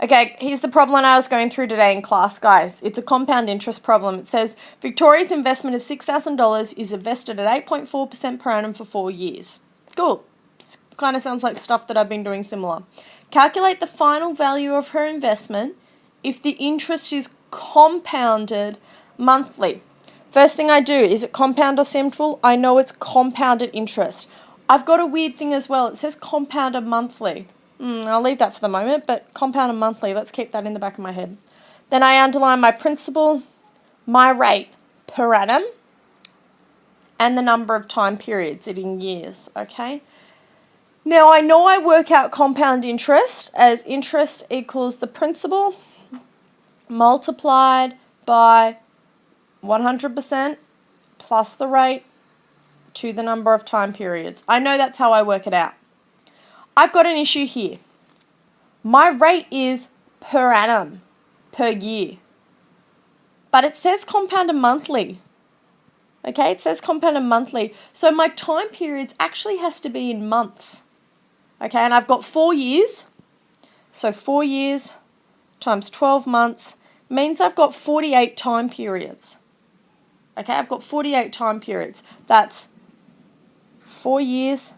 Okay, here's the problem I was going through today in class, guys. It's a compound interest problem. It says Victoria's investment of $6,000 is invested at 8.4% per annum for 4 years. Cool. Kind of sounds like stuff that I've been doing similar. Calculate the final value of her investment if the interest is compounded monthly. First thing I do, is it compound or simple? I know it's compounded interest. I've got a weird thing as well. It says compounded monthly. I'll leave that for the moment, but compounded monthly, let's keep that in the back of my head. Then I underline my principal, my rate per annum, and the number of time periods in years, okay? Now, I know I work out compound interest as interest equals the principal multiplied by 100% plus the rate to the number of time periods. I know that's how I work it out. I've got an issue here. My rate is per annum, per year. But it says compounded monthly. Okay, it says compounded monthly. So my time periods actually has to be in months. Okay, and I've got 4 years. So 4 years times 12 months means I've got 48 time periods. Okay, I've got 48 time periods. That's 4 years.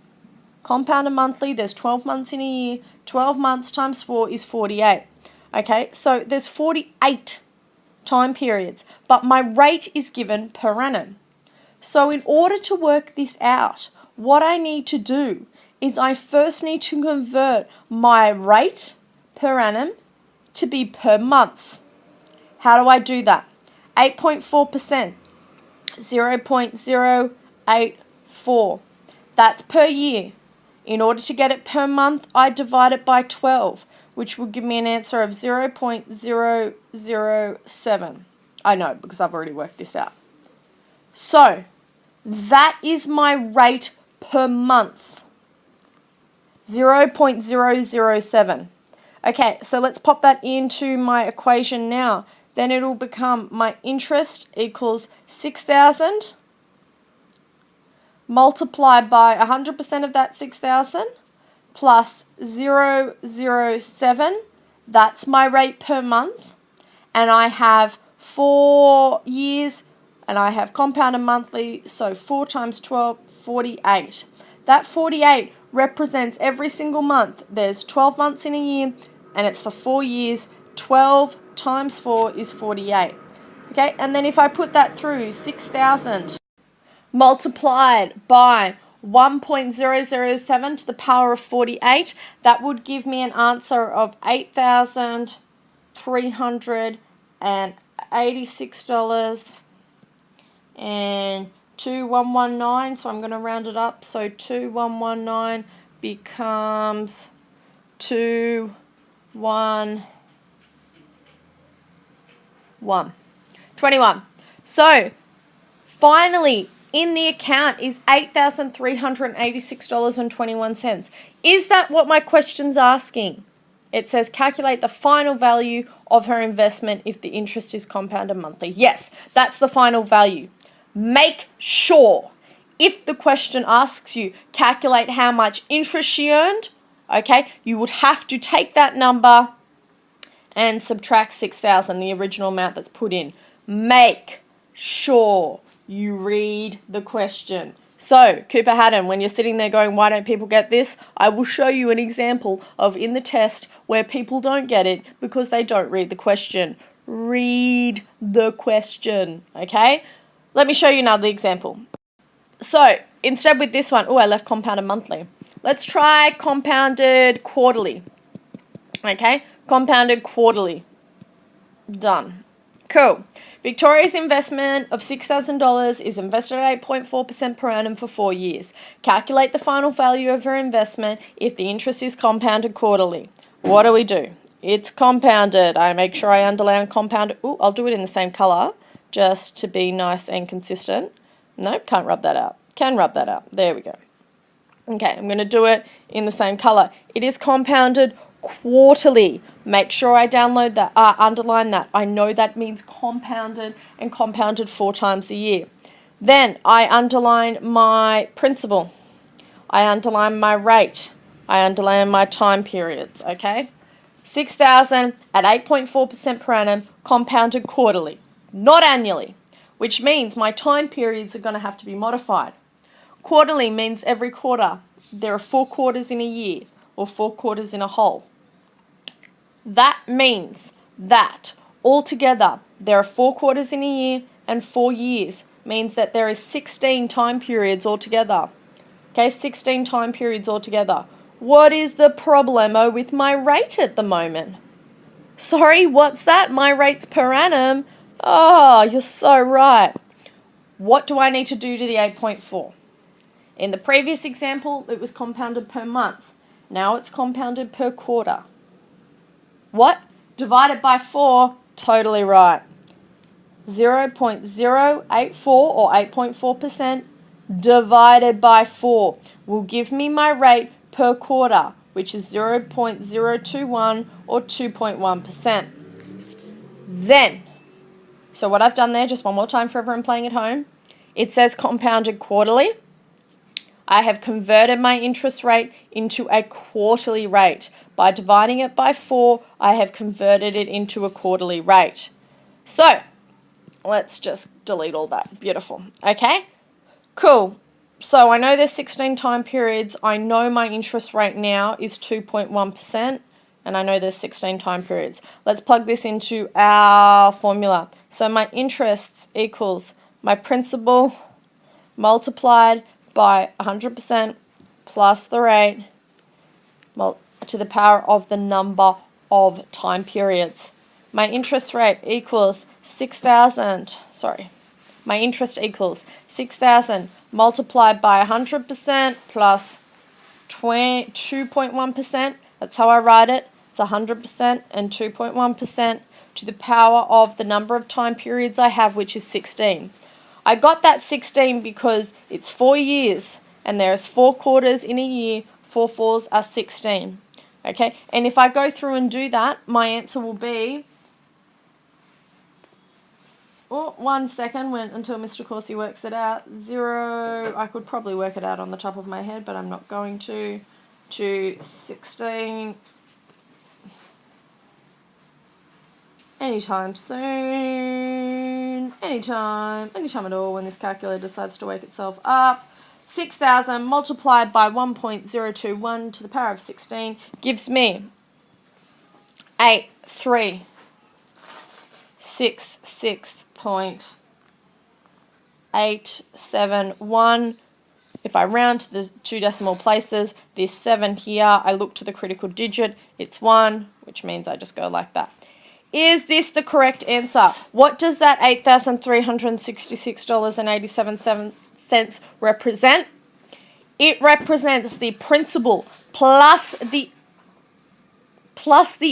Compounded monthly, there's 12 months in a year. 12 months times 4 is 48. Okay, so there's 48 time periods, but my rate is given per annum. So in order to work this out, what I need to do is I first need to convert my rate per annum to be per month. How do I do that? 8.4%, 0.084. That's per year. In order to get it per month, I divide it by 12, which will give me an answer of 0.007. I know, because I've already worked this out. So, that is my rate per month. 0.007. Okay, so let's pop that into my equation now. Then it'll become my interest equals 6,000 multiplied by 100% of that 6,000 plus 0.007. That's my rate per month. And I have 4 years and I have compounded monthly. So 4 times 12, 48. That 48 represents every single month. There's 12 months in a year and it's for 4 years. 12 times 4 is 48. Okay, and then if I put that through, 6,000 multiplied by 1.007 to the power of 48, that would give me an answer of $8,386 and 2119. So I'm going to round it up. So 2119 becomes 21. So finally, in the account is $8,386.21. Is that what my question's asking? It says calculate the final value of her investment if the interest is compounded monthly. Yes, that's the final value. Make sure, if the question asks you calculate how much interest she earned, okay, you would have to take that number and subtract 6,000, the original amount that's put in. Make sure you read the question. So, Cooper Haddon, when you're sitting there going, why don't people get this? I will show you an example of in the test where people don't get it because they don't read the question. Read the question, okay? Let me show you another example. So, instead with this one, I left compounded monthly. Let's try compounded quarterly. Okay, compounded quarterly. Done. Cool. Victoria's investment of $6,000 is invested at 8.4% per annum for 4 years. Calculate the final value of her investment if the interest is compounded quarterly. What do? It's compounded. I make sure I underline compounded. I'll do it in the same color just to be nice and consistent. Nope, can't rub that out. Can rub that out. There we go. Okay, I'm going to do it in the same color. It is compounded quarterly. Make sure I download that, underline that. I know that means compounded and compounded 4 times a year. Then I underline my principal. I underline my rate. I underline my time periods, okay? 6,000 at 8.4% per annum, compounded quarterly, not annually, which means my time periods are going to have to be modified. Quarterly means every quarter. There are 4 quarters in a year, or 4 quarters in a whole. That means that altogether there are 4 quarters in a year and 4 years, means that there is 16 time periods altogether. Okay, 16 time periods altogether. What is the problemo with my rate at the moment? Sorry, what's that? My rate's per annum? Oh, you're so right. What do I need to do to the 8.4? In the previous example, it was compounded per month. Now it's compounded per quarter. What? Divided by 4, totally right. 0.084 or 8.4% divided by 4 will give me my rate per quarter, which is 0.021 or 2.1%. Then, so what I've done there, just one more time for everyone playing at home, it says compounded quarterly. I have converted my interest rate into a quarterly rate. By dividing it by 4, I have converted it into a quarterly rate. So, let's just delete all that. Beautiful. Okay? Cool. So, I know there's 16 time periods. I know my interest rate now is 2.1%. And I know there's 16 time periods. Let's plug this into our formula. So, my interest equals my principal multiplied by 100% plus the rate to the power of the number of time periods. My interest rate equals 6,000, my interest equals 6,000 multiplied by 100% plus 2.1%. That's how I write it. It's 100% and 2.1% to the power of the number of time periods I have, which is 16. I got that 16 because it's 4 years and there's 4 quarters in a year. 4 fours are 16. Okay, and if I go through and do that, my answer will be, one second until Mr. Corsi works it out. 0, I could probably work it out on the top of my head, but I'm not going to 16 anytime soon, anytime at all when this calculator decides to wake itself up. 6,000 multiplied by 1.021 to the power of 16 gives me 8366.871. If I round to the 2 decimal places, this 7 here, I look to the critical digit, it's 1, which means I just go like that. Is this the correct answer? What does that $8,366.87 represent? It represents the principal plus the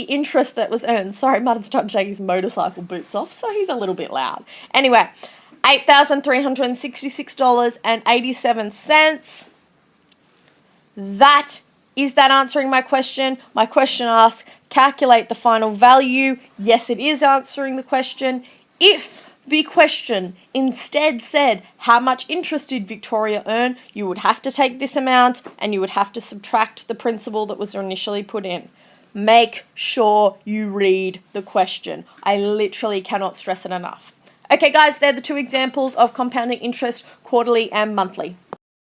interest that was earned. Sorry, Martin's trying to take his motorcycle boots off, so he's a little bit loud. Anyway, $8,366.87. Is that answering my question? My question asks, calculate the final value. Yes, it is answering the question. If the question instead said, how much interest did Victoria earn, you would have to take this amount and you would have to subtract the principal that was initially put in. Make sure you read the question. I literally cannot stress it enough. Okay, guys, they're the 2 examples of compounding interest quarterly and monthly.